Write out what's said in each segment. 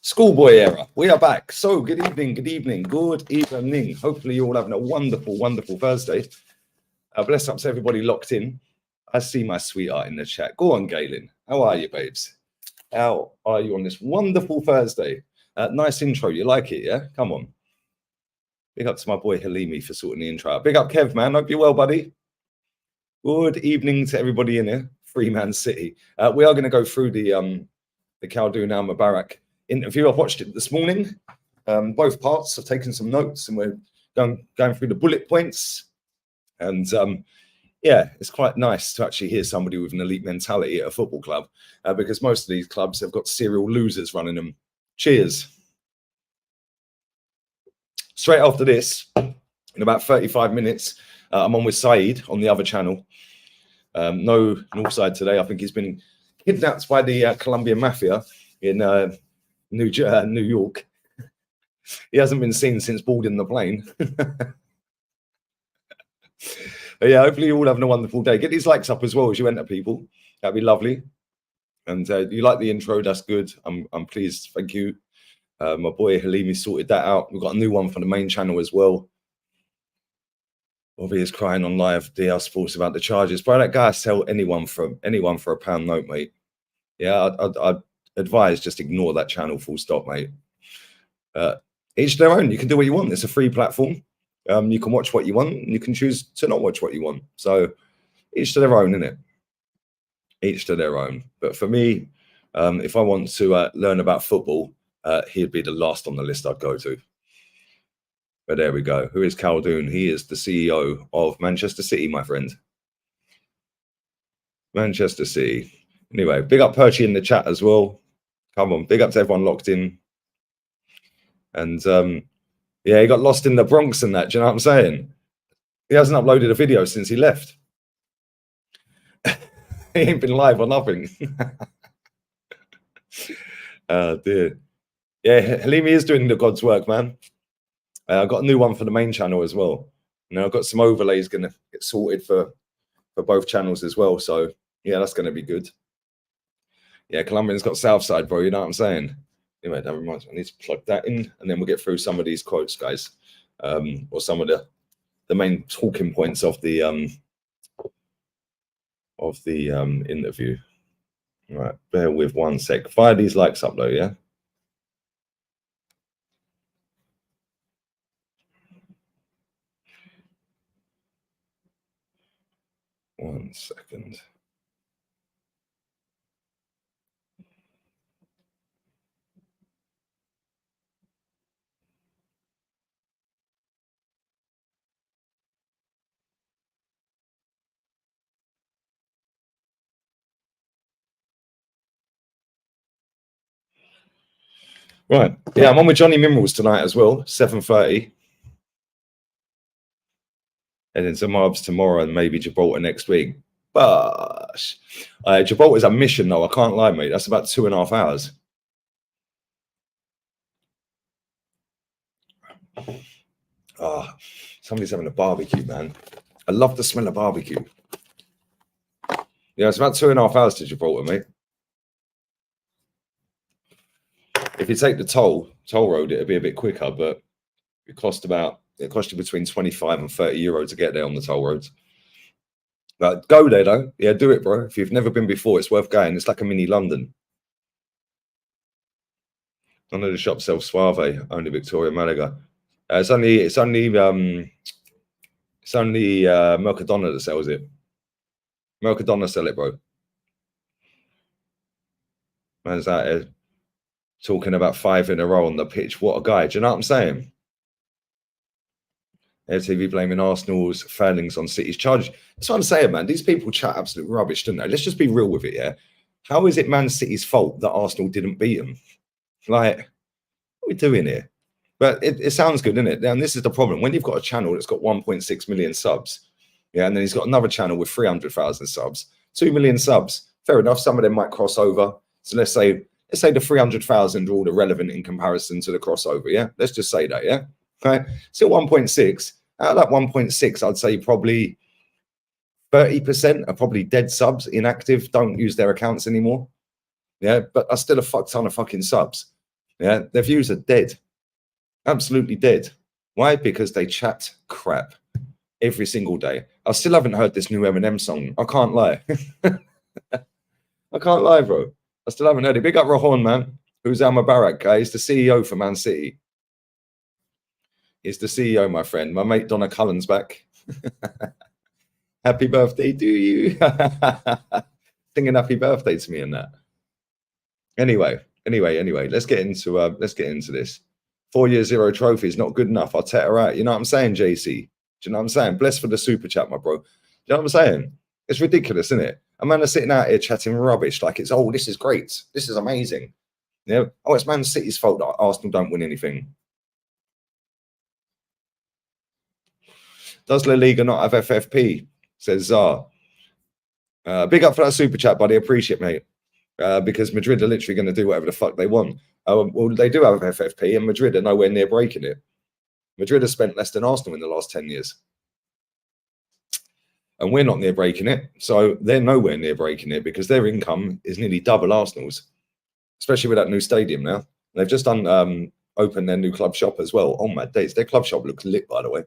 Schoolboy era. We are back. So good evening, good evening, good evening. Hopefully you're all having a wonderful, wonderful Thursday. Bless up to everybody locked in. I see my sweetheart in the chat. Go on, Galen. How are you, babes? How are you on this wonderful Thursday? Nice intro. You like it, yeah? Come on. Big up to my boy Halimi for sorting the intro out. Big up, Kev, man. Hope you're well, buddy. Good evening to everybody in here. Freeman City. We are going to go through the Kaldoon Mubarak interview. I've watched it this morning. Both parts. I've taken some notes and we're going through the bullet points. And yeah, it's quite nice to actually hear somebody with an elite mentality at a football club because most of these clubs have got serial losers running them. Cheers. Straight after this, in about 35 minutes, I'm on with Saeed on the other channel. No Northside today. I think he's been kidnapped by the Colombian mafia in New York. He hasn't been seen since boarding the plane. But yeah, hopefully you're all having a wonderful day. Get these likes up as well as you enter, people. That'd be lovely. And you like the intro? That's good. I'm pleased. Thank you. My boy Halimi sorted that out. We've got a new one for the main channel as well. Bobby is crying on live DL Sports about the charges. Bro, that guy sell anyone for a pound note, mate. Yeah, I'd advise just ignore that channel full stop, mate. Each their own. You can do what you want. It's a free platform. You can watch what you want. And you can choose to not watch what you want. So each to their own, innit? Each to their own. But for me, if I want to learn about football, he'd be the last on the list I'd go to. But there we go. Who is Kaldoon? He is the CEO of Manchester City, my friend. Manchester City. Anyway, big up Perchy in the chat as well. Come on, big up to everyone locked in. And yeah, he got lost in the Bronx and that. Do you know what I'm saying? He hasn't uploaded a video since he left. He ain't been live or nothing. Oh, dear. Yeah, Halimi is doing the God's work, man. I've got a new one for the main channel as well. You know, I've got some overlays going to get sorted for both channels as well. So, yeah, that's going to be good. Yeah, Colombian's got Southside, bro. You know what I'm saying? Anyway, that reminds me. I need to plug that in, and then we'll get through some of these quotes, guys, or some of the main talking points of the interview. All right, bear with 1 sec. Fire these likes up, though, yeah? One second. Right. Yeah, I'm on with Johnny Minerals tonight as well, 7:30. And then some Marbs tomorrow and maybe Gibraltar next week. But Gibraltar's a mission, though. I can't lie, mate. That's about 2.5 hours. Oh, somebody's having a barbecue, man. I love the smell of barbecue. Yeah, it's about 2.5 hours to Gibraltar, mate. If you take the toll road, it'll be a bit quicker, but it cost you between 25 and 30 euro to get there on the toll roads. But go there though. Yeah, do it, bro. If you've never been before, it's worth going. It's like a mini London. None of the shops sell Suave, only Victoria, Malaga. It's only Mercadona that sells it. Mercadona sell it, bro. Man's out here talking about 5 in a row on the pitch. What a guy. Do you know what I'm saying? TV blaming Arsenal's failings on City's charges. That's what I'm saying, man. These people chat absolute rubbish, don't they? Let's just be real with it, yeah? How is it Man City's fault that Arsenal didn't beat them? Like, what are we doing here? But it sounds good, isn't it? And this is the problem. When you've got a channel that's got 1.6 million subs, yeah, and then he's got another channel with 300,000 subs, 2 million subs. Fair enough. Some of them might cross over. So let's say the 300,000 are all irrelevant in comparison to the crossover, yeah? Let's just say that, yeah? Okay. Still 1.6. Out of that 1.6, I'd say probably 30% are probably dead subs, inactive, don't use their accounts anymore. Yeah, but are still a fuck ton of fucking subs. Yeah, their views are dead. Absolutely dead. Why? Because they chat crap every single day. I still haven't heard this new Eminem song. I can't lie. I can't lie, bro. I still haven't heard it. Big up Rahon, man. Who's our Mubarak guy? He's the CEO for Man City. He's the CEO, my friend. My mate Donna Cullen's back. Happy birthday to you. Singing happy birthday to me and that. Anyway. Let's get into this. 4 years, 0 trophies, not good enough. I'll tell her out. You know what I'm saying, JC? Do you know what I'm saying? Bless for the super chat, my bro. Do you know what I'm saying? It's ridiculous, isn't it? A man is sitting out here chatting rubbish like it's, oh, this is great. This is amazing. You know, oh, it's Man City's fault that Arsenal don't win anything. Does La Liga not have FFP? Says Czar. Big up for that super chat, buddy. Appreciate it, mate. Because Madrid are literally going to do whatever the fuck they want. Well, they do have FFP, and Madrid are nowhere near breaking it. Madrid has spent less than Arsenal in the last 10 years. And we're not near breaking it. So they're nowhere near breaking it because their income is nearly double Arsenal's, especially with that new stadium now. They've just done opened their new club shop as well. Oh my days, their club shop looks lit, by the way.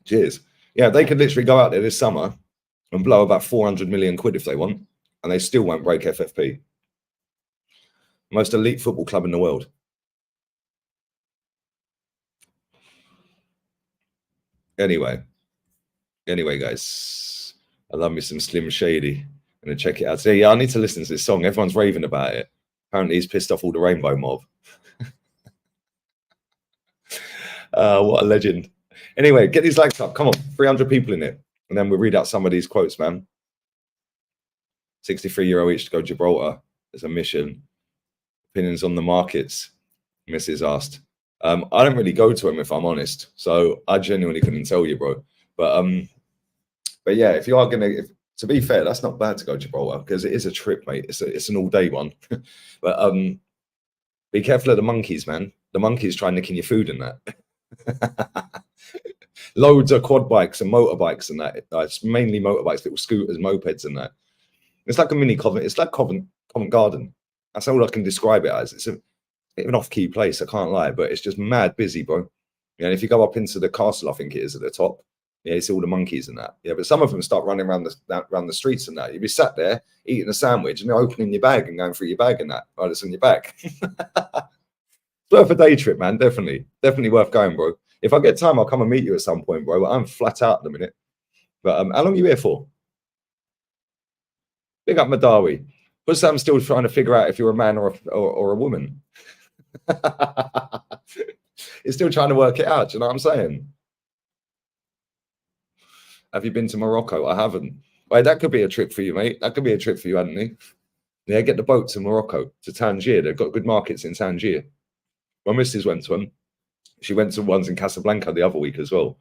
Cheers. Yeah, they could literally go out there this summer and blow about 400 million quid if they want, and they still won't break FFP. Most elite football club in the world. Anyway, guys, I love me some Slim Shady. I'm gonna check it out. So yeah, I need to listen to this song. Everyone's raving about it. Apparently, he's pissed off all the Rainbow Mob. What a legend. Anyway, get these likes up. Come on, 300 people in it, and then we'll read out some of these quotes, man. €63 each to go Gibraltar. There's a mission. Opinions on the markets, Mrs. asked. I don't really go to them, if I'm honest, so I genuinely couldn't tell you, bro. But yeah, if you are gonna, to be fair, that's not bad to go to Gibraltar because it is a trip, mate. It's an all-day one. But be careful of the monkeys, man. The monkeys try nicking your food and that. Loads of quad bikes and motorbikes and that. It's mainly motorbikes, little scooters, mopeds and that. It's like a mini Covent. It's like Covent Garden. That's all I can describe it as. It's an off-key place, I can't lie, but it's just mad busy, bro. Yeah, and if you go up into the castle, I think it is at the top. Yeah, it's all the monkeys and that. Yeah, but some of them start running around the streets and that. You'd be sat there eating a sandwich and they're opening your bag and going through your bag and that while it's on your back. Worth a day trip, man. Definitely worth going, bro. If I get time, I'll come and meet you at some point, bro. But I'm flat out at the minute. But how long are you here for? Big up Madawi. But Sam's still trying to figure out if you're a man or a woman. He's still trying to work it out. Do you know what I'm saying? Have you been to Morocco? I haven't. Wait, that could be a trip for you, mate. That could be a trip for you, Anthony. Yeah, get the boat to Morocco, to Tangier. They've got good markets in Tangier. My missus went to them. She went to ones in Casablanca the other week as well.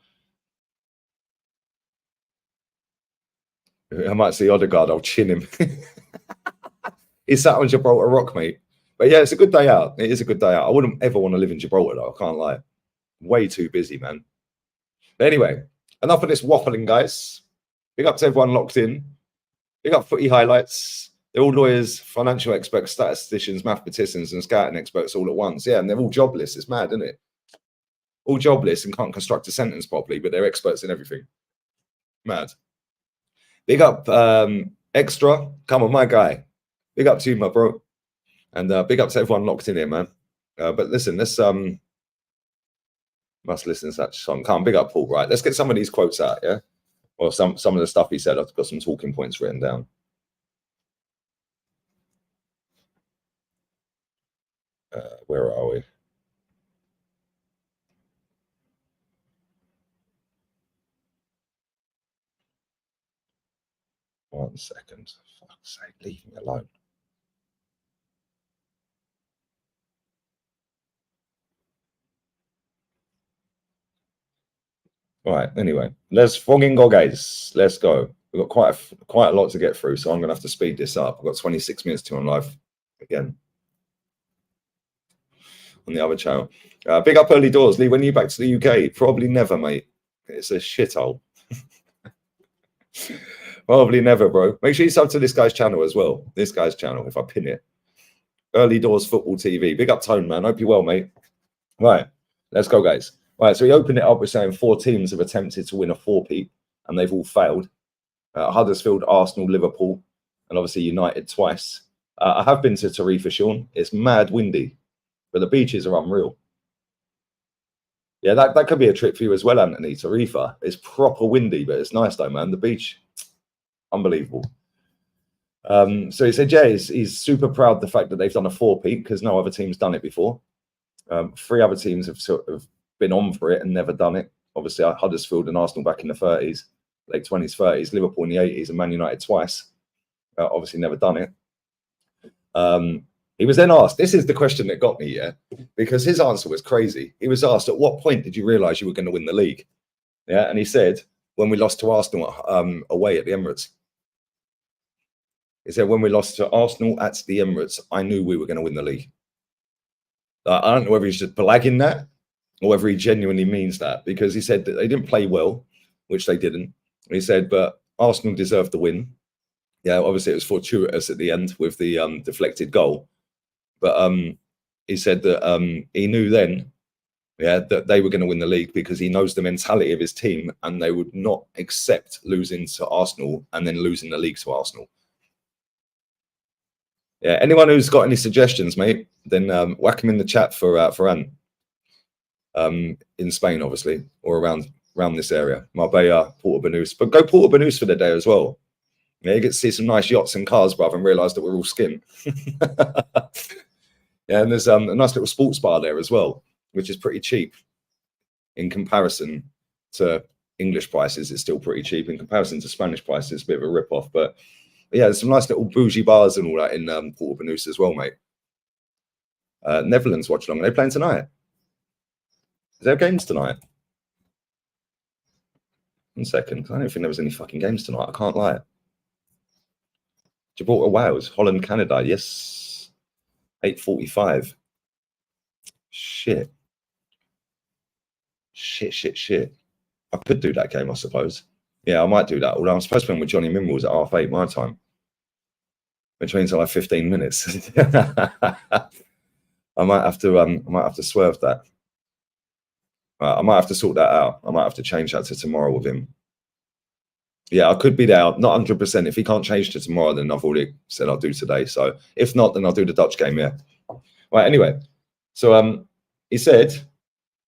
I might see Odegaard. I'll chin him. He's sat on Gibraltar Rock, mate. But yeah, it's a good day out. It is a good day out. I wouldn't ever want to live in Gibraltar, though. I can't lie. Way too busy, man. But anyway, enough of this waffling, guys. Big up to everyone locked in. Big up footy highlights. They're all lawyers, financial experts, statisticians, mathematicians, and scouting experts all at once. Yeah, and they're all jobless. It's mad, isn't it? All jobless and can't construct a sentence properly, but they're experts in everything. Mad. Big up Extra. Come on, my guy. Big up to you, my bro. And big up to everyone locked in here, man. But listen, let's must listen to that song. Come on, big up Paul, right? Let's get some of these quotes out, yeah? Or some of the stuff he said. I've got some talking points written down. Where are we? One second. For fuck's sake, leave me alone. All right, anyway, let's fucking go, guys. Let's go. We've got quite a lot to get through, so I'm going to have to speed this up. I've got 26 minutes to on live again on the other channel. Big up early doors. Lee, when are you back to the UK? Probably never, mate. It's a shithole. Probably never, bro. Make sure you sub to this guy's channel as well. This guy's channel, if I pin it. Early Doors Football TV. Big up, Tone, man. Hope you're well, mate. Right, let's go, guys. Right, so he opened it up with saying 4 teams have attempted to win a 4-peat, and they've all failed. Huddersfield, Arsenal, Liverpool, and obviously United twice. I have been to Tarifa, Sean. It's mad windy, but the beaches are unreal. Yeah, that could be a trip for you as well, Anthony. Tarifa. It's proper windy, but it's nice though, man. The beach, unbelievable. So he said, yeah, he's super proud of the fact that they've done a 4-peat because no other team's done it before. 3 other teams have sort of been on for it and never done it. Obviously, Huddersfield and Arsenal back in the 30s, late 20s, 30s, Liverpool in the 80s, and Man United twice. Obviously, never done it. He was then asked, this is the question that got me, yeah, because his answer was crazy. He was asked, at what point did you realise you were going to win the league? Yeah, and he said, when we lost to Arsenal away at the Emirates. He said, when we lost to Arsenal at the Emirates, I knew we were going to win the league. I don't know whether he's just blagging that or whether he genuinely means that, because he said that they didn't play well, which they didn't. He said, but Arsenal deserved the win. Yeah, obviously it was fortuitous at the end with the deflected goal. But he said that he knew then, yeah, that they were going to win the league because he knows the mentality of his team and they would not accept losing to Arsenal and then losing the league to Arsenal. Yeah, anyone who's got any suggestions, mate, then whack them in the chat for Ant. In Spain, obviously, or around this area, Marbella, Porto Banús. But go Porto Banús for the day as well. Yeah, you get to see some nice yachts and cars, bruv, and realise that we're all skin. Yeah, and there's a nice little sports bar there as well, which is pretty cheap in comparison to English prices. It's still pretty cheap in comparison to Spanish prices. It's a bit of a rip-off, but yeah, there's some nice little bougie bars and all that in Porto Banús as well, mate. Netherlands watch along. Are they playing tonight? Is there games tonight? 1 second. I don't think there was any fucking games tonight. I can't lie. Gibraltar, Wales, Holland, Canada. Yes. 8:45. Shit. I could do that game, I suppose. Yeah, I might do that. Although I'm supposed to be with Johnny Minerals at 8:30 my time, which means I'll have 15 minutes. I might have to swerve that. I might have to sort that out. I might have to change that to tomorrow with him. Yeah, I could be there. Not 100%. If he can't change to tomorrow, then I've already said I'll do today. So if not, then I'll do the Dutch game. Yeah. Right. Anyway, so he said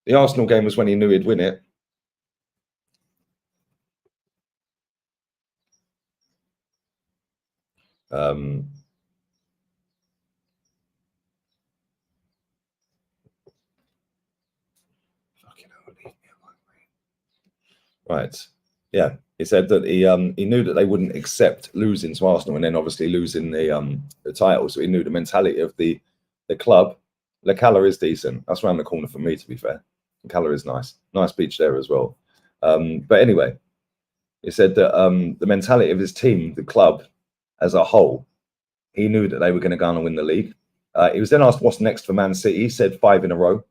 the Arsenal game was when he knew he'd win it. Right. Yeah. He said that he knew that they wouldn't accept losing to Arsenal and then obviously losing the title. So he knew the mentality of the club. The Cala is decent. That's around the corner for me, to be fair. The Cala is nice. Nice beach there as well. But anyway, he said that the mentality of his team, the club as a whole, he knew that they were going to go on and win the league. He was then asked what's next for Man City. He said 5 in a row.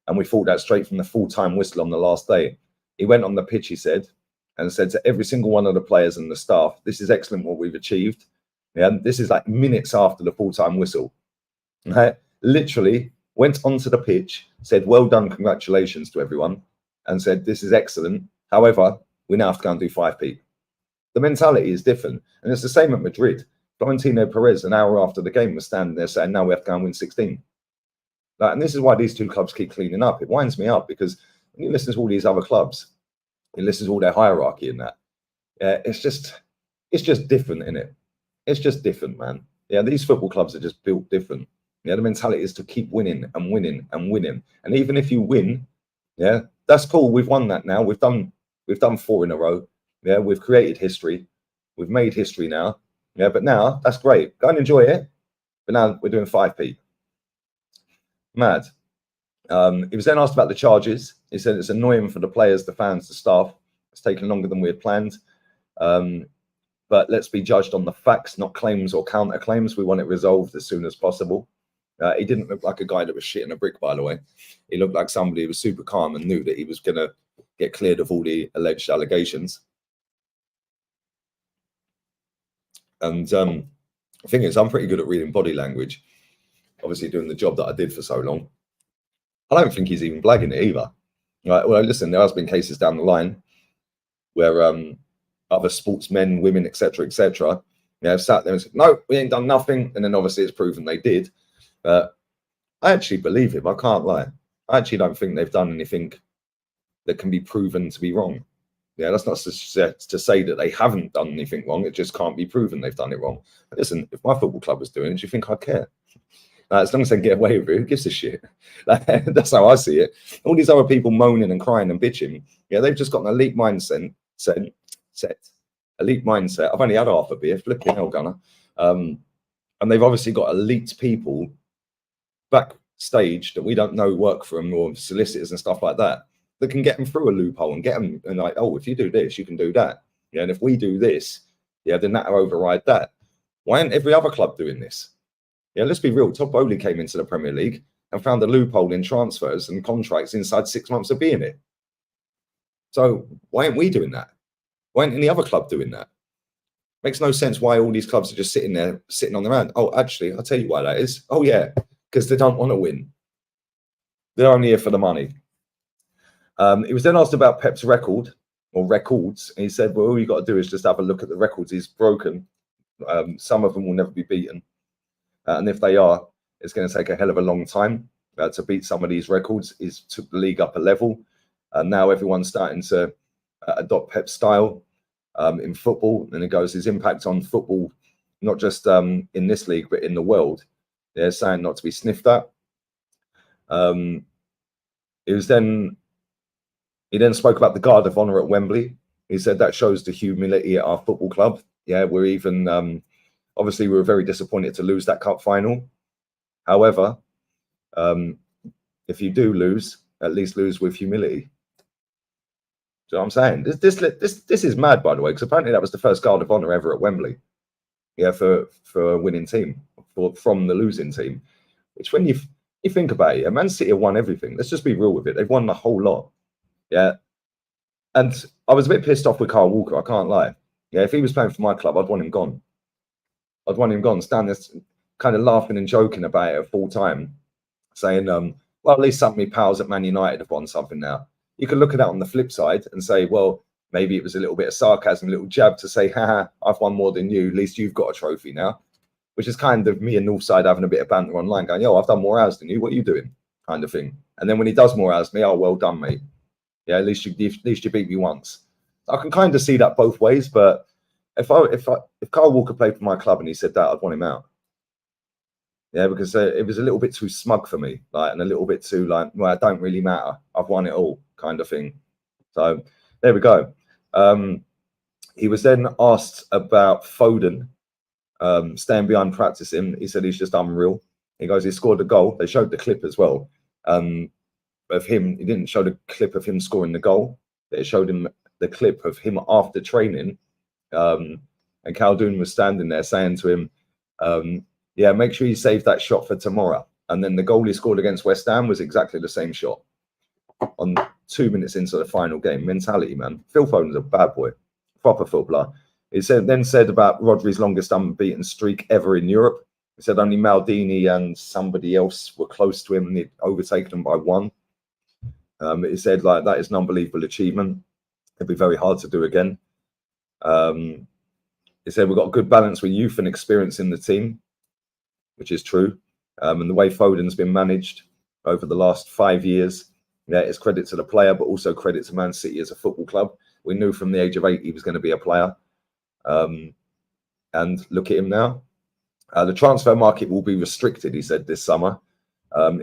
And we thought that straight from the full-time whistle on the last day. He went on the pitch, he said, and said to every single one of the players and the staff, this is excellent what we've achieved. Yeah, this is like minutes after the full-time whistle. Right? Literally went onto the pitch, said, well done, congratulations to everyone, and said, this is excellent. However, we now have to go and do 5p. The mentality is different. And it's the same at Madrid. Florentino Perez, an hour after the game, was standing there saying, now we have to go and win 16. And this is why these two clubs keep cleaning up. It winds me up because when you listen to all these other clubs, you listen to all their hierarchy in that. It's just different, isn't it? It's just different, man. Yeah, these football clubs are just built different. Yeah, the mentality is to keep winning and winning and winning. And even if you win, yeah, that's cool. We've won that now. We've done 4 in a row. Yeah, we've created history. We've made history now. Yeah, but now that's great. Go and enjoy it. But now we're doing 5p. Mad. He was then asked about the charges. He said it's annoying for the players, the fans, the staff. It's taken longer than we had planned. But let's be judged on the facts, not claims or counterclaims. We want it resolved as soon as possible. He didn't look like a guy that was shitting a brick, by the way. He looked like somebody who was super calm and knew that he was going to get cleared of all the alleged allegations. And the thing is, I'm pretty good at reading body language. obviously doing the job that I did for so long. I don't think he's even blagging it either. Right? Well, listen, there has been cases down the line where other sportsmen, women, etc., have sat there and said, no, we ain't done nothing. And then obviously it's proven they did. But I actually believe him. I can't lie. I actually don't think they've done anything that can be proven to be wrong. Yeah, that's not to say that they haven't done anything wrong. It just can't be proven they've done it wrong. But listen, if my football club was doing it, do you think I'd care? As long as they get away with it, who gives a shit? That's how I see it. All these other people moaning and crying and bitching, yeah, they've just got an elite mindset. Elite mindset. I've only had half a beer, flipping hell, Gunner. And they've obviously got elite people backstage that we don't know work for them, or solicitors and stuff like that can get them through a loophole and get them, and like, oh, if you do this, you can do that. Yeah, and if we do this, yeah, then that'll override that. Why aren't every other club doing this? Yeah, let's be real. Todd Bowley came into the Premier League and found a loophole in transfers and contracts inside 6 months of being it. So why aren't we doing that? Why aren't any other club doing that? Makes no sense why all these clubs are just sitting there, sitting on their hand. Oh, actually, I'll tell you why that is. Oh, yeah, because they don't want to win. They're only here for the money. He was then asked about Pep's record or records. And he said, well, all you got to do is just have a look at the records he's broken. Some of them will never be beaten. And if they are, it's going to take a hell of a long time to beat some of these records. He's took the league up a level. And now everyone's starting to adopt Pep's style in football. And it goes, his impact on football, not just in this league, but in the world. They're saying not to be sniffed at. He then spoke about the Guard of Honour at Wembley. He said that shows the humility at our football club. Yeah, we're even, obviously, we were very disappointed to lose that cup final. However, if you do lose, at least lose with humility. Do you know what I'm saying? This is mad, by the way, because apparently that was the first Guard of Honour ever at Wembley. Yeah, for a winning team, from the losing team. Which, when you think about it, Man City have won everything. Let's just be real with it. They've won the whole lot. Yeah. And I was a bit pissed off with Kyle Walker, I can't lie. Yeah, if he was playing for my club, I'd want him gone. I'd want him gone, stand there kind of laughing and joking about it at full time, saying, well, at least some of my pals at Man United have won something now. You can look at that on the flip side and say, well, maybe it was a little bit of sarcasm, a little jab to say, haha, I've won more than you. At least you've got a trophy now, which is kind of me and Northside having a bit of banter online going, yo, I've done more hours than you. What are you doing? Kind of thing. And then when he does more hours than me, oh, well done, mate. Yeah, at least you beat me once. I can kind of see that both ways, but if Kyle Walker played for my club and he said that, I'd want him out. Yeah, because it was a little bit too smug for me, like, and a little bit too like, well, it don't really matter. I've won it all, kind of thing. So there we go. He was then asked about Foden staying behind practicing. He said he's just unreal. He goes, he scored a goal. They showed the clip as well. Of him, he didn't show the clip of him scoring the goal. It showed him the clip of him after training, and Kaldoon was standing there saying to him, yeah, make sure you save that shot for tomorrow. And then the goal he scored against West Ham was exactly the same shot on 2 minutes into the final game. Mentality, man. Phil Foden's a bad boy, proper footballer. He then said about Rodri's longest unbeaten streak ever in Europe. He said only Maldini and somebody else were close to him, and he'd overtaken them by one. He said, like, that is an unbelievable achievement. It'd be very hard to do again. He said, we've got a good balance with youth and experience in the team, which is true. And the way Foden's been managed over the last 5 years, yeah, it's credit to the player, but also credit to Man City as a football club. We knew from the age of 8 he was going to be a player. And look at him now. The transfer market will be restricted, he said, this summer.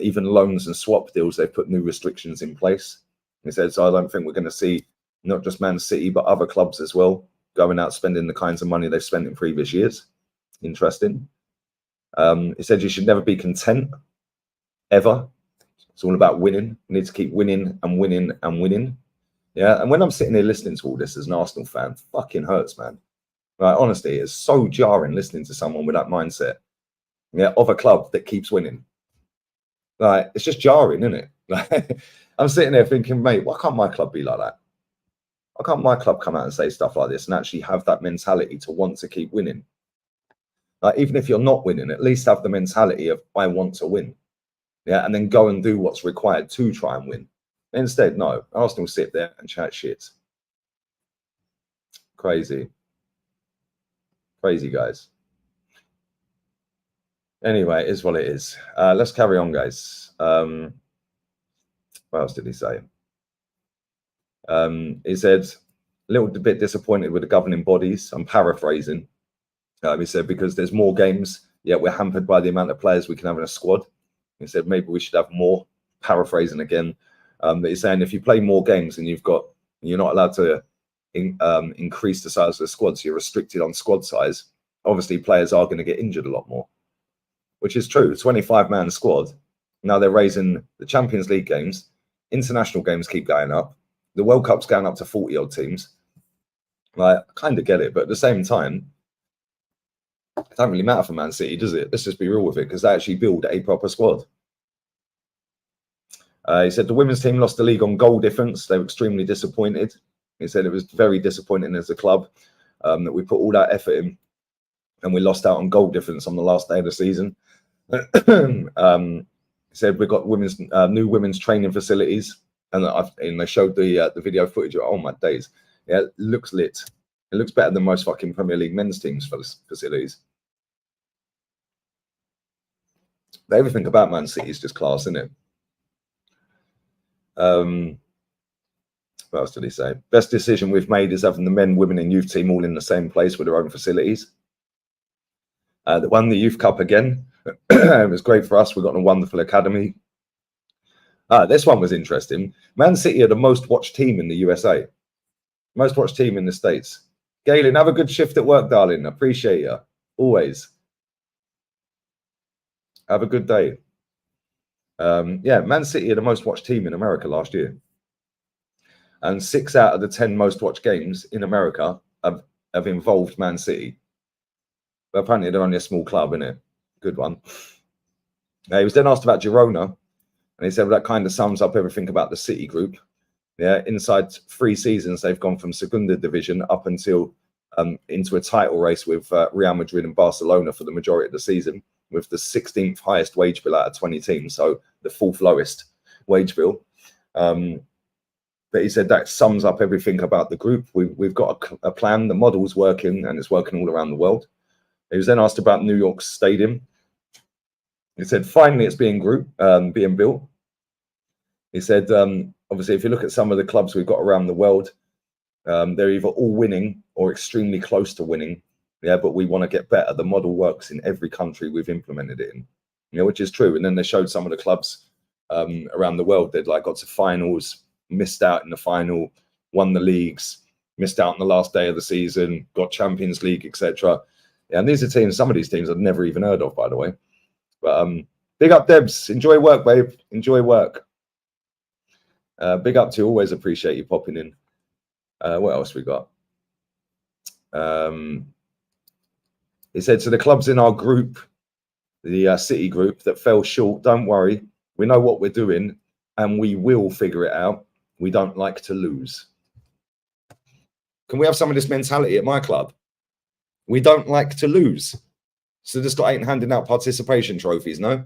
Even loans and swap deals, they've put new restrictions in place. He said, so I don't think we're going to see not just Man City, but other clubs as well going out spending the kinds of money they've spent in previous years. Interesting. He said you should never be content, ever. It's all about winning. You need to keep winning and winning and winning. Yeah, and when I'm sitting here listening to all this as an Arsenal fan, fucking hurts, man. Right, honestly, it's so jarring listening to someone with that mindset, yeah, of a club that keeps winning. Like, it's just jarring, isn't it? Like, I'm sitting there thinking, mate, why can't my club be like that? Why can't my club come out and say stuff like this and actually have that mentality to want to keep winning? Like, even if you're not winning, at least have the mentality of I want to win. Yeah, and then go and do what's required to try and win. Instead, no, Arsenal sit there and chat shit. Crazy. Crazy, guys. Anyway, it is what it is. Let's carry on, guys. What else did he say? He said, a little bit disappointed with the governing bodies. I'm paraphrasing. He said, because there's more games, yet we're hampered by the amount of players we can have in a squad. He said, maybe we should have more. Paraphrasing again. But he's saying, if you play more games and you're not allowed to increase the size of the squad, so you're restricted on squad size, obviously players are going to get injured a lot more, which is true. 25-man squad. Now they're raising the Champions League games. International games keep going up. The World Cup's going up to 40-odd teams. Like, I kind of get it, but at the same time, it don't really matter for Man City, does it? Let's just be real with it, because they actually build a proper squad. He said the women's team lost the league on goal difference. They were extremely disappointed. He said it was very disappointing as a club that we put all that effort in and we lost out on goal difference on the last day of the season. He said we've got new women's training facilities, and they showed the video footage. Oh my days! Yeah, it looks lit. It looks better than most fucking Premier League men's teams for the facilities. Everything about Man City is just class, isn't it? What else did he say? Best decision we've made is having the men, women, and youth team all in the same place with their own facilities. They won the Youth Cup again. It was great for us. We got a wonderful academy. This one was interesting. Man City are the most watched team in the USA. Most watched team in the States. Galen, have a good shift at work, darling. Appreciate you. Always. Have a good day. Yeah, Man City are the most watched team in America last year. And 6 out of the 10 most watched games in America have involved Man City. But apparently they're only a small club, isn't it? Good one. He was then asked about Girona, and he said, well, that kind of sums up everything about the City group. Yeah, inside 3 seasons, they've gone from Segunda Division up until into a title race with Real Madrid and Barcelona for the majority of the season, with the 16th highest wage bill out of 20 teams, so the 4th lowest wage bill. But he said that sums up everything about the group. We've got a plan. The model's working, and it's working all around the world. He was then asked about New York's stadium. He said, finally, it's being built. He said, obviously, if you look at some of the clubs we've got around the world, they're either all winning or extremely close to winning. Yeah, but we want to get better. The model works in every country we've implemented it in, which is true. And then they showed some of the clubs around the world. They'd got to finals, missed out in the final, won the leagues, missed out on the last day of the season, got Champions League, etc. Yeah, and these are teams, some of these teams I've never even heard of, by the way. But big up, Debs. Enjoy work, babe. Enjoy work. Big up to you. Always appreciate you popping in. What else we got? He said, so the clubs in our group, the City group that fell short, don't worry. We know what we're doing and we will figure it out. We don't like to lose. Can we have some of this mentality at my club? We don't like to lose. So just ain't handing out participation trophies, no?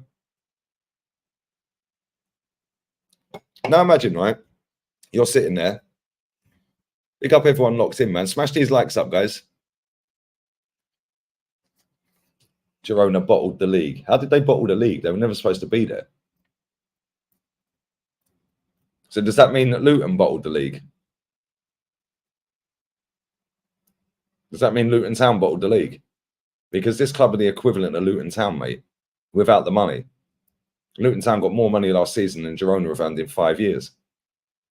Now imagine, right? You're sitting there. Pick up everyone locked in, man. Smash these likes up, guys. Girona bottled the league. How did they bottle the league? They were never supposed to be there. So does that mean that Luton bottled the league? Does that mean Luton Town bottled the league? Because this club are the equivalent of Luton Town, mate, without the money. Luton Town got more money last season than Girona have earned in 5 years.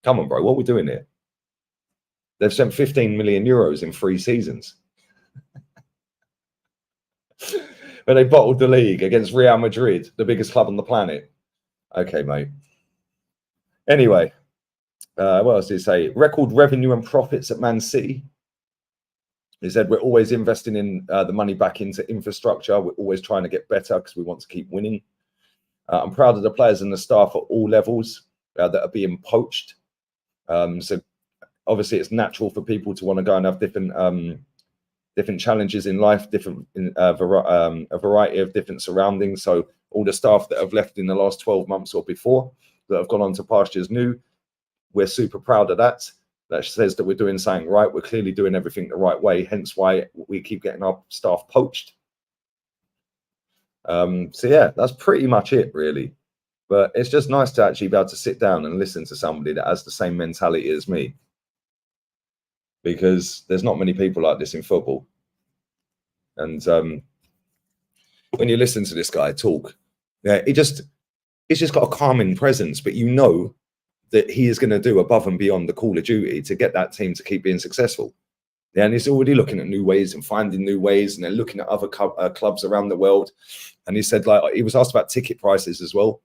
Come on, bro. What are we doing here? They've spent 15 million euros in 3 seasons. But they bottled the league against Real Madrid, the biggest club on the planet. Okay, mate. Anyway, what else did he say? Record revenue and profits at Man City. He said, we're always investing in the money back into infrastructure. We're always trying to get better because we want to keep winning. I'm proud of the players and the staff at all levels that are being poached. So obviously it's natural for people to want to go and have different different challenges in life, different a variety of different surroundings. So all the staff that have left in the last 12 months or before that have gone on to pastures new, we're super proud of that. That says that we're doing something right. We're clearly doing everything the right way, hence why we keep getting our staff poached. So yeah, that's pretty much it, really. But it's just nice to actually be able to sit down and listen to somebody that has the same mentality as me, because there's not many people like this in football. And when you listen to this guy talk, yeah, he's just got a calming presence, but you know that he is going to do above and beyond the call of duty to get that team to keep being successful. Yeah, and he's already looking at new ways and finding new ways, and then looking at other clubs around the world. And he said, like, he was asked about ticket prices as well,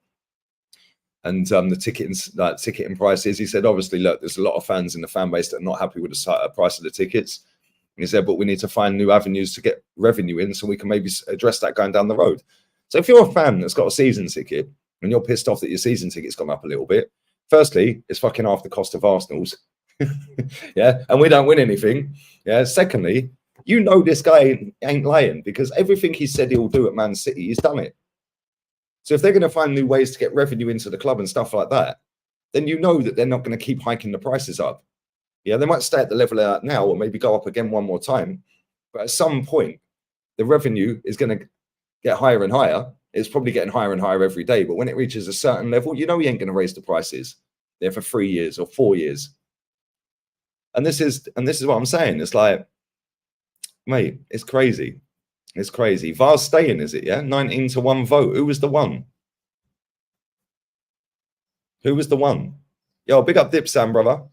and the ticketing prices. He said, obviously, look, there's a lot of fans in the fan base that are not happy with the price of the tickets. And he said, but we need to find new avenues to get revenue in, so we can maybe address that going down the road. So if you're a fan that's got a season ticket and you're pissed off that your season ticket's gone up a little bit, firstly, it's fucking half the cost of Arsenal's. Yeah, and we don't win anything. Yeah. Secondly, you know this guy ain't lying, because everything he said he'll do at Man City, he's done it. So if they're going to find new ways to get revenue into the club and stuff like that, then you know that they're not going to keep hiking the prices up. Yeah, they might stay at the level they're at now, or maybe go up again one more time. But at some point, the revenue is going to get higher and higher. It's probably getting higher and higher every day. But when it reaches a certain level, you know he ain't going to raise the prices there for 3 years or 4 years. And this is what I'm saying. It's like, mate, it's crazy. It's crazy. VAR's staying, is it? Yeah, 19-1 vote. Who was the one? Who was the one? Yo, big up Dipsam, brother.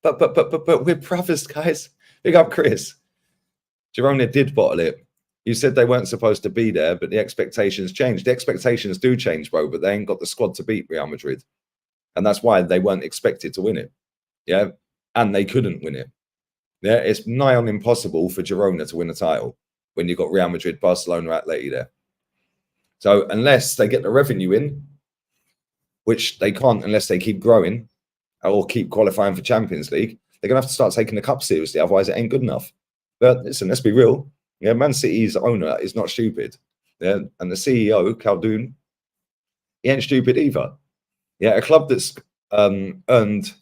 But we're brothers, guys. Big up Chris. Girona did bottle it. You said they weren't supposed to be there, but the expectations changed. The expectations do change, bro, but they ain't got the squad to beat Real Madrid. And that's why they weren't expected to win it. Yeah. And they couldn't win it. Yeah. It's nigh on impossible for Girona to win a title when you've got Real Madrid, Barcelona, Atleti there. So unless they get the revenue in, which they can't unless they keep growing or keep qualifying for Champions League, they're going to have to start taking the cup seriously. Otherwise, it ain't good enough. But listen, let's be real. Yeah, Man City's owner is not stupid. Yeah, and the CEO, Kaldoon, he ain't stupid either. Yeah, a club that's earned,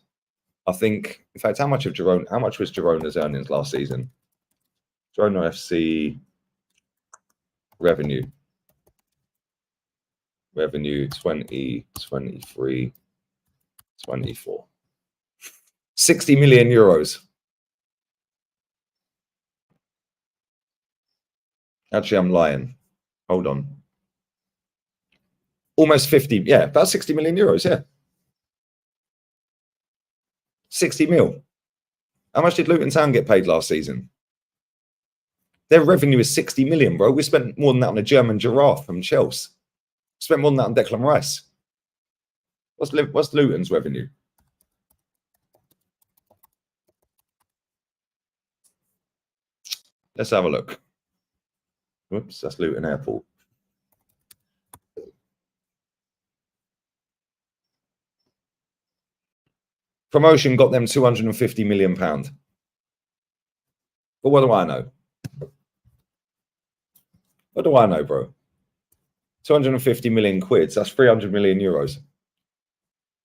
I think, in fact, how much was Girona's earnings last season? Girona FC revenue 2023-24. 60 million euros. Actually, I'm lying. Hold on. Almost 50. Yeah, about 60 million euros. Yeah. 60 mil. How much did Luton Town get paid last season? Their revenue is 60 million, bro. We spent more than that on a German giraffe from Chelsea. Spent more than that on Declan Rice. What's Luton's revenue? Let's have a look. Whoops, that's Luton Airport. Promotion got them £250 million. But what do I know? What do I know, bro? 250 million quid, that's 300 million euros.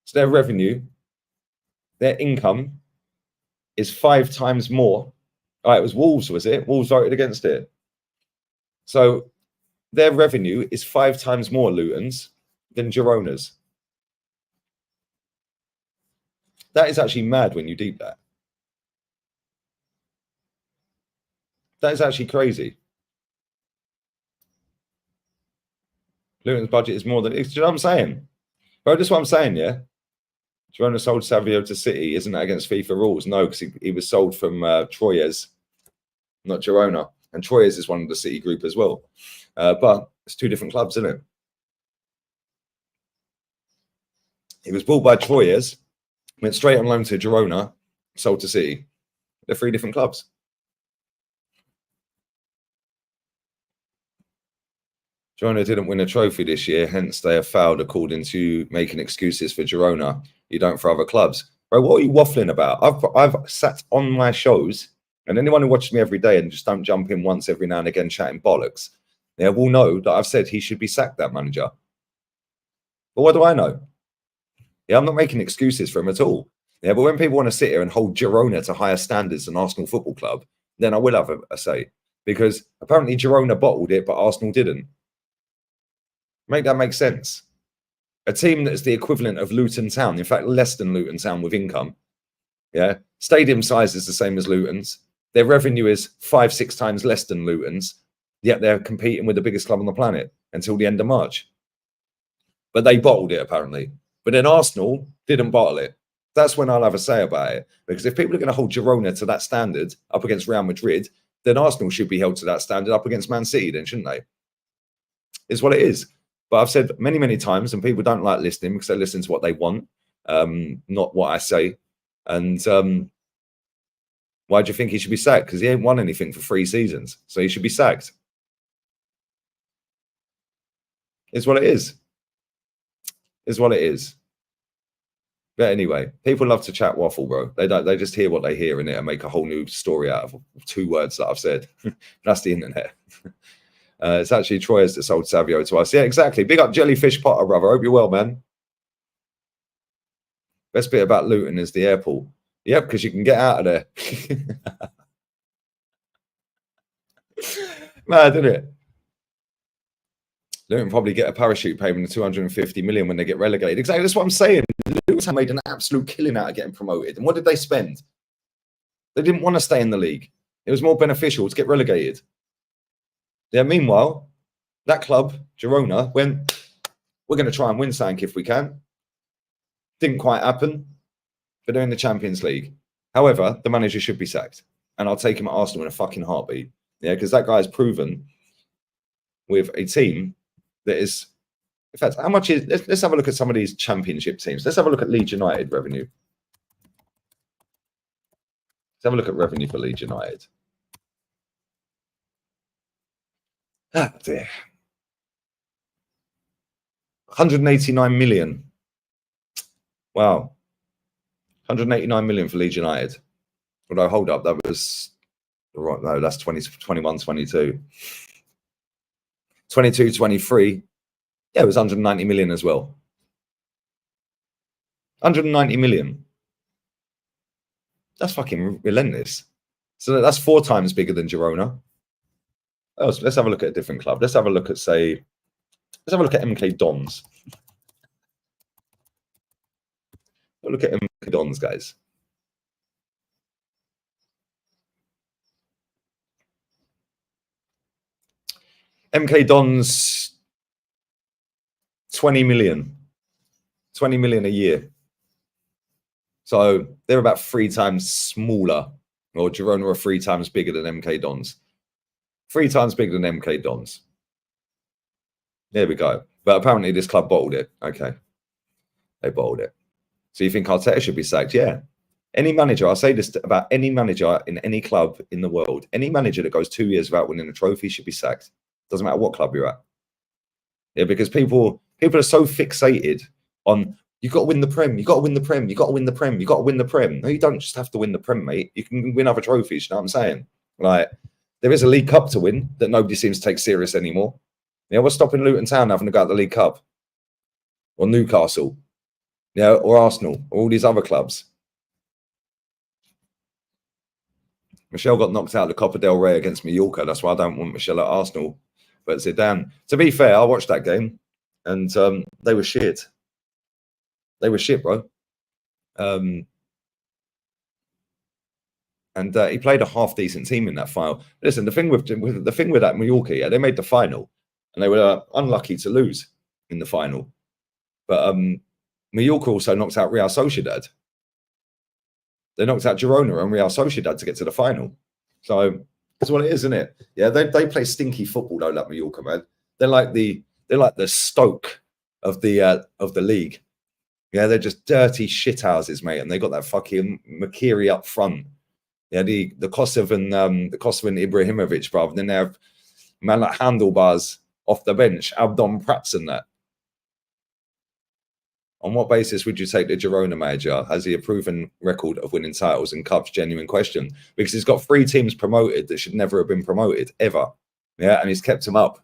So their revenue, their income is 5 times more. All right, it was Wolves, was it? Wolves voted against it. So their revenue is 5 times more, Luton's, than Girona's. That is actually mad when you deep that. That is actually crazy. Luton's budget is more than... Do you know what I'm saying? Bro, that's what I'm saying, yeah? Girona sold Savio to City. Isn't that against FIFA rules? No, because he was sold from Troyes, not Girona. And Troyes is one of the City group as well. But it's 2 different clubs, isn't it? He was bought by Troyes, went straight on loan to Girona, sold to City. They're 3 different clubs. Girona didn't win a trophy this year, hence they have failed according to making excuses for Girona. You don't for other clubs. Bro, what are you waffling about? I've sat on my shows And anyone who watches me every day and just don't jump in once every now and again chatting bollocks, yeah, will know that I've said he should be sacked, that manager. But what do I know? Yeah, I'm not making excuses for him at all. Yeah, but when people want to sit here and hold Girona to higher standards than Arsenal Football Club, then I will have a say. Because apparently Girona bottled it, but Arsenal didn't. Make that make sense. A team that's the equivalent of Luton Town, in fact, less than Luton Town with income. Yeah, stadium size is the same as Luton's. Their revenue is 5-6 times less than Luton's, yet they're competing with the biggest club on the planet until the end of March. But they bottled it, apparently. But then Arsenal didn't bottle it. That's when I'll have a say about it. Because if people are going to hold Girona to that standard up against Real Madrid, then Arsenal should be held to that standard up against Man City, then, shouldn't they? It's what it is. But I've said many, many times, and people don't like listening because they listen to what they want, not what I say. And why do you think he should be sacked? Because he ain't won anything for 3 seasons. So he should be sacked. It's what it is. Is what it is. But anyway, people love to chat waffle, bro. They just hear what they hear in it and make a whole new story out of 2 words that I've said. That's the internet. It's actually Troyers that sold Savio to us. Yeah, exactly. Big up Jellyfish Potter, brother. Hope you're well, man. Best bit about Luton is the airport. Yep, because you can get out of there. Mad, isn't it? Luton probably get a parachute payment of 250 million when they get relegated. Exactly, that's what I'm saying. Luton made an absolute killing out of getting promoted. And what did they spend? They didn't want to stay in the league. It was more beneficial to get relegated. Yeah, meanwhile, that club, Girona, went, we're going to try and win something if we can. Didn't quite happen, but they're in the Champions League. However, the manager should be sacked. And I'll take him at Arsenal in a fucking heartbeat. Yeah, because that guy's proven with a team that is, in fact, how much is, let's have a look at some of these championship teams. Let's have a look at Leeds United revenue. Let's have a look at revenue for Leeds United. Ah, dear. 189 million. Wow. 189 million for Leeds United. Although, hold up, that was, right, no, that's 21, 22. 22, 23. Yeah, it was 190 million as well. 190 million. That's fucking relentless. So that's 4 times bigger than Girona. Oh, so let's have a look at a different club. Let's have a look at, say, let's have a look at MK Dons. Look at MK Dons, guys. MK Dons, 20 million. 20 million a year. So they're about 3 times smaller, or Girona are 3 times bigger than MK Dons. 3 times bigger than MK Dons. There we go. But apparently this club bottled it. Okay. They bottled it. So you think Arteta should be sacked? Yeah. Any manager, I'll say this about any manager in any club in the world, any manager that goes 2 years without winning a trophy should be sacked. Doesn't matter what club you're at. Yeah, because people are so fixated on, you've got to win the Prem, you've got to win the Prem, you've got to win the Prem, you've got to win the Prem. No, you don't just have to win the Prem, mate. You can win other trophies, you know what I'm saying? Like, there is a League Cup to win that nobody seems to take serious anymore. Yeah, what's stopping Luton Town having to go at the League Cup? Or Newcastle? Yeah, or Arsenal, or all these other clubs. Michelle got knocked out of the Copa del Rey against Mallorca. That's why I don't want Michelle at Arsenal. But Zidane, to be fair, I watched that game and they were shit. They were shit, bro. And he played a half decent team in that final. Listen, the thing with that Mallorca, yeah, they made the final and they were unlucky to lose in the final. But Mallorca also knocked out Real Sociedad. They knocked out Girona and Real Sociedad to get to the final. So that's what it is, isn't it? Yeah, they play stinky football though, like Mallorca, man. They're like the Stoke of the league. Yeah, they're just dirty shithouses, mate, and they got that fucking Makiri up front. Yeah, the Kosovan Ibrahimovic, brother. And then they have man like Handlebars off the bench, Abdon Prats and that. On what basis would you take the Girona manager? Has he a proven record of winning titles? And Cubs, genuine question. Because he's got 3 teams promoted that should never have been promoted, ever. Yeah, and he's kept them up.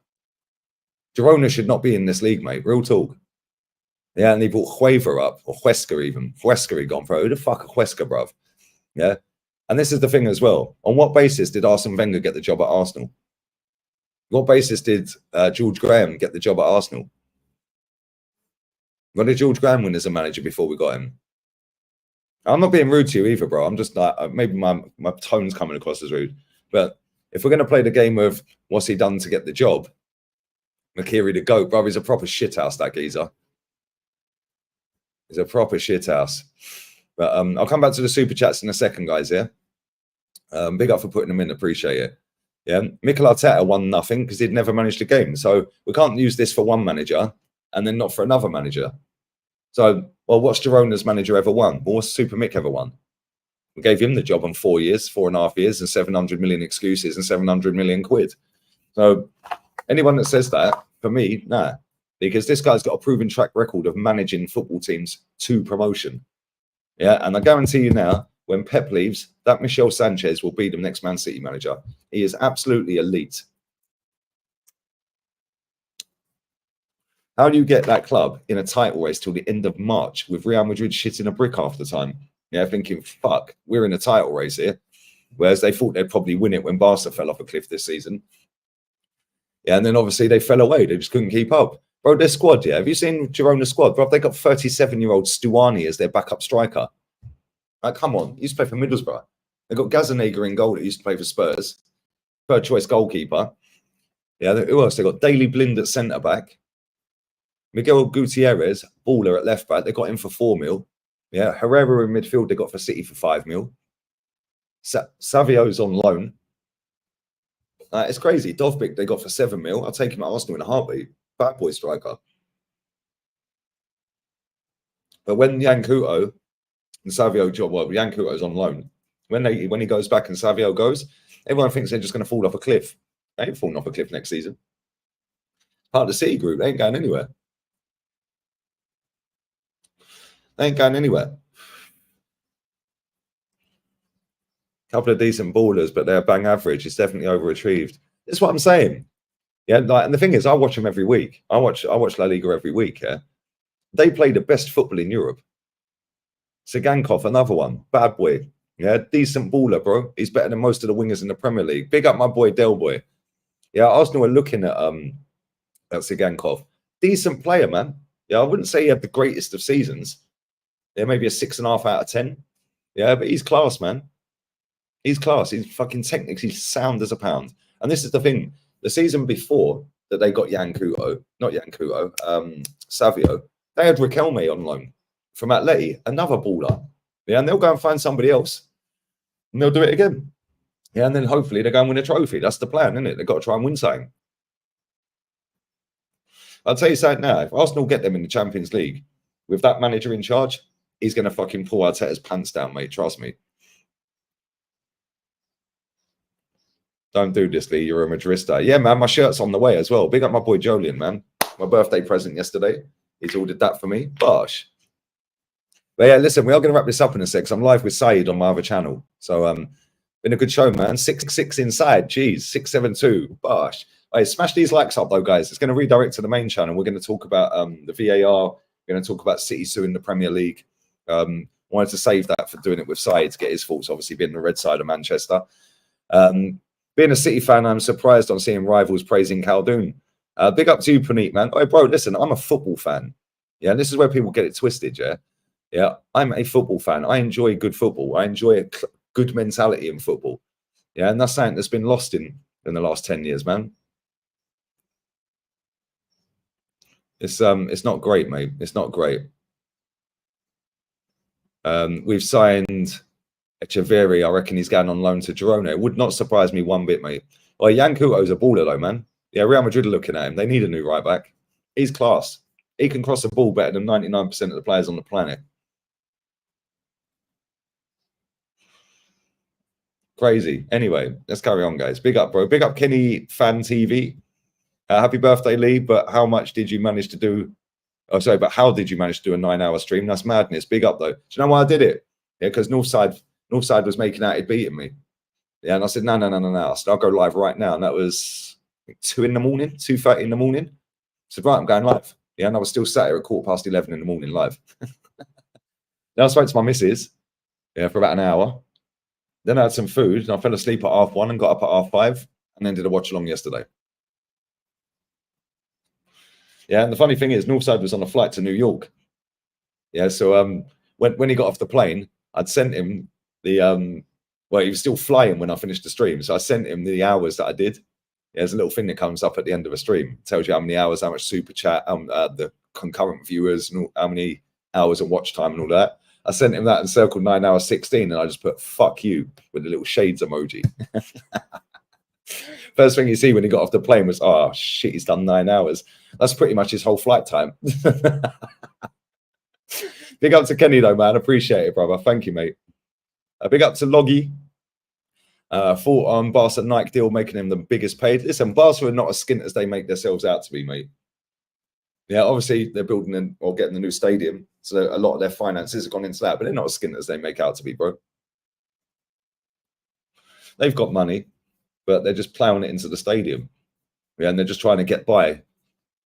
Girona should not be in this league, mate. Real talk. Yeah, and he brought Hueva up, or Huesca even. Huesca he gone for. Who the fuck a Huesca, bruv? Yeah. And this is the thing as well. On what basis did Arsene Wenger get the job at Arsenal? What basis did George Graham get the job at Arsenal? When did George Graham win as a manager before we got him? I'm not being rude to you either, bro. I'm just like, maybe my tone's coming across as rude. But if we're going to play the game of what's he done to get the job, Makiri the GOAT, bro, he's a proper shithouse, that geezer. He's a proper shithouse. But I'll come back to the super chats in a second, guys, yeah? Big up for putting them in, appreciate it. Yeah, Mikel Arteta won nothing because he'd never managed a game. So we can't use this for one manager and then not for another manager. So, well, what's Girona's manager ever won? Well, what's Super Mick ever won? We gave him the job on 4 years, 4.5 years, and 700 million excuses and 700 million quid. So anyone that says that, for me, nah. Because this guy's got a proven track record of managing football teams to promotion. Yeah, and I guarantee you now, when Pep leaves, that Michel Sanchez will be the next Man City manager. He is absolutely elite. How do you get that club in a title race till the end of March with Real Madrid shitting a brick half the time? Yeah, thinking, fuck, we're in a title race here. Whereas they thought they'd probably win it when Barca fell off a cliff this season. Yeah, and then obviously they fell away. They just couldn't keep up. Bro, their squad, yeah. Have you seen Girona's squad? Bro, they got 37-year-old Stuani as their backup striker. Like, come on. He used to play for Middlesbrough. They got Gazzaniga in goal that used to play for Spurs. Third choice goalkeeper. Yeah, who else? They got Daley Blind at centre back. Miguel Gutierrez, baller at left back. They got him for 4 mil. Yeah, Herrera in midfield. They got for City for 5 mil. Savio's on loan. It's crazy. Dovbyk they got for 7 mil. I'll take him at Arsenal in a heartbeat. Bad boy striker. But when Yankuto and Savio job, well, Yankuto's on loan. When he goes back and Savio goes, everyone thinks they're just going to fall off a cliff. They ain't falling off a cliff next season. Part of the City group, they ain't going anywhere. They ain't going anywhere. Couple of decent ballers, but they're bang average. It's definitely overachieved. That's what I'm saying. Yeah, like, and the thing is, I watch them every week. I watch La Liga every week. Yeah, they play the best football in Europe. Sagankov, another one, bad boy. Yeah, decent baller, bro. He's better than most of the wingers in the Premier League. Big up my boy Del Boy. Yeah, Arsenal are looking at Sagankov. Decent player, man. Yeah, I wouldn't say he had the greatest of seasons. Yeah, maybe a 6.5 out of 10. Yeah, but he's class, man. He's class. He's fucking technically sound as a pound. And this is the thing. The season before that they got Savio, they had Riquelme on loan from Atleti, another baller. Yeah, and they'll go and find somebody else. And they'll do it again. Yeah, and then hopefully they'll go and win a trophy. That's the plan, isn't it? They've got to try and win something. I'll tell you something now. If Arsenal get them in the Champions League, with that manager in charge, he's going to fucking pull Arteta's pants down, mate. Trust me. Don't do this, Lee. You're a Madrista. Yeah, man, my shirt's on the way as well. Big up my boy Jolien, man. My birthday present yesterday. He's ordered that for me. Bosh. But yeah, listen, we are going to wrap this up in a sec. I'm live with Saeed on my other channel. So, been a good show, man. 666 inside. Jeez, 672. Bosh. Hey, smash these likes up, though, guys. It's going to redirect to the main channel. We're going to talk about the VAR. We're going to talk about City suing the Premier League. Wanted to save that for doing it with Saeed to get his thoughts, obviously, being the red side of Manchester. Being a City fan, I'm surprised on seeing rivals praising Kaldoon. Big up to you, Puneet, man. Oh, bro, listen, I'm a football fan. Yeah, and this is where people get it twisted, yeah? Yeah, I'm a football fan. I enjoy good football. I enjoy a good mentality in football. Yeah, and that's something that's been lost in the last 10 years, man. It's not great, mate. It's not great. We've signed Echeverri. I reckon he's going on loan to Girona. It would not surprise me one bit, mate. Well, Yankuto's a baller, though, man. Yeah, Real Madrid are looking at him. They need a new right back. He's class. He can cross the ball better than 99% of the players on the planet. Crazy. Anyway, let's carry on, guys. Big up, bro. Big up Kenny Fan TV. Happy birthday, Lee. But how much did you manage to do Oh, sorry, but how did you manage to do a 9-hour stream? That's madness. Big up though. Do you know why I did it? Yeah, because Northside was making out he'd beaten me. Yeah, and I said, no. I said, I'll go live right now. And that was 2 in the morning, 2:30 in the morning. I said, right, I'm going live. Yeah, and I was still sat here at 11:15 in the morning live. Then I spoke to my missus, yeah, for about an hour. Then I had some food and I fell asleep at 1:30 and got up at 5:30 and then did a watch along yesterday. Yeah, and the funny thing is, Northside was on a flight to New York. Yeah, so when he got off the plane, I'd sent him the well, he was still flying when I finished the stream, so I sent him the hours that I did. Yeah, there's a little thing that comes up at the end of a stream. It tells you how many hours, how much super chat, the concurrent viewers, and how many hours of watch time and all that. I sent him that and circled 9:16, and I just put "fuck you" with the little shades emoji. First thing you see when he got off the plane was, oh shit, he's done 9 hours. That's pretty much his whole flight time. Big up to Kenny though, man. Appreciate it, brother. Thank you, mate. Big up to Loggy. Thought on Barca Nike deal making him the biggest paid. Listen, Barca are not as skint as they make themselves out to be, mate. Yeah, obviously they're building or getting the new stadium, so a lot of their finances have gone into that, but they're not as skint as they make out to be, bro. They've got money, but they're just ploughing it into the stadium. Yeah, and they're just trying to get by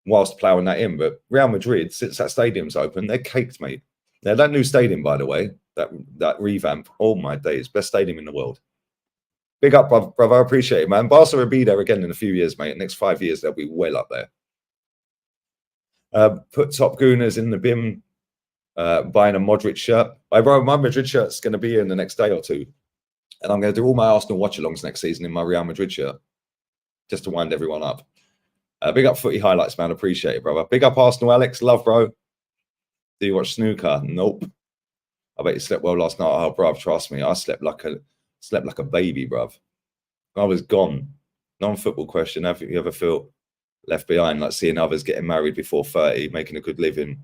whilst ploughing that in. But Real Madrid, since that stadium's open, they're caked, mate. Now, that new stadium, by the way, that revamp, oh my days, best stadium in the world. Big up, brother. I appreciate it, man. Barca will be there again in a few years, mate. The next 5 years, they'll be well up there. Put Top Gooners in the bin, buying a Modric shirt. My Madrid shirt's going to be here in the next day or two. And I'm going to do all my Arsenal watch-alongs next season in my Real Madrid shirt, just to wind everyone up. Big up Footy Highlights, man. Appreciate it, brother. Big up Arsenal, Alex. Love, bro. Do you watch snooker? Nope. I bet you slept well last night. Oh, bruv, trust me. I slept like a baby, bruv. I was gone. Non-football question. Have you ever felt left behind, like seeing others getting married before 30, making a good living?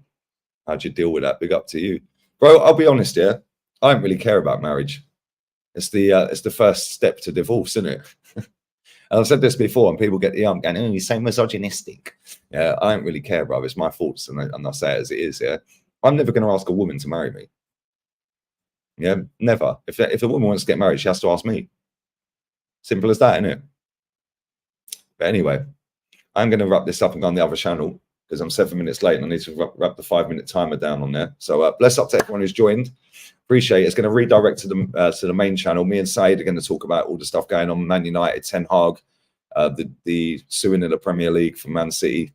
How'd you deal with that? Big up to you. Bro, I'll be honest, yeah. I don't really care about marriage. It's the first step to divorce, isn't it? And I've said this before, and people get the arm going, oh, you're so misogynistic. Yeah, I don't really care, bro. It's my thoughts, and I say it as it is, yeah. I'm never going to ask a woman to marry me. Yeah, never. If a woman wants to get married, she has to ask me. Simple as that, isn't it? But anyway, I'm going to wrap this up and go on the other channel because I'm 7 minutes late and I need to wrap the 5-minute timer down on there. So bless up to everyone who's joined. Appreciate it. It's going to redirect to the main channel. Me and Saeed are going to talk about all the stuff going on. Man United, Ten Hag, the suing in the Premier League for Man City,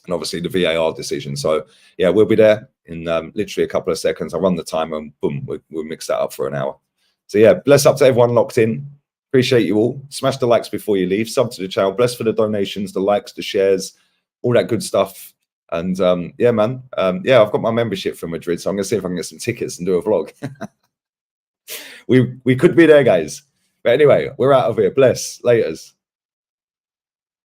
and obviously the VAR decision. So yeah, we'll be there in literally a couple of seconds. I'll run the timer and boom, we'll mix that up for an hour. So yeah, bless up to everyone locked in. Appreciate you all. Smash the likes before you leave. Sub to the channel. Bless for the donations, the likes, the shares, all that good stuff. And yeah, man. Yeah, I've got my membership from Madrid, so I'm going to see if I can get some tickets and do a vlog. We could be there, guys. But anyway, we're out of here. Bless. Laters.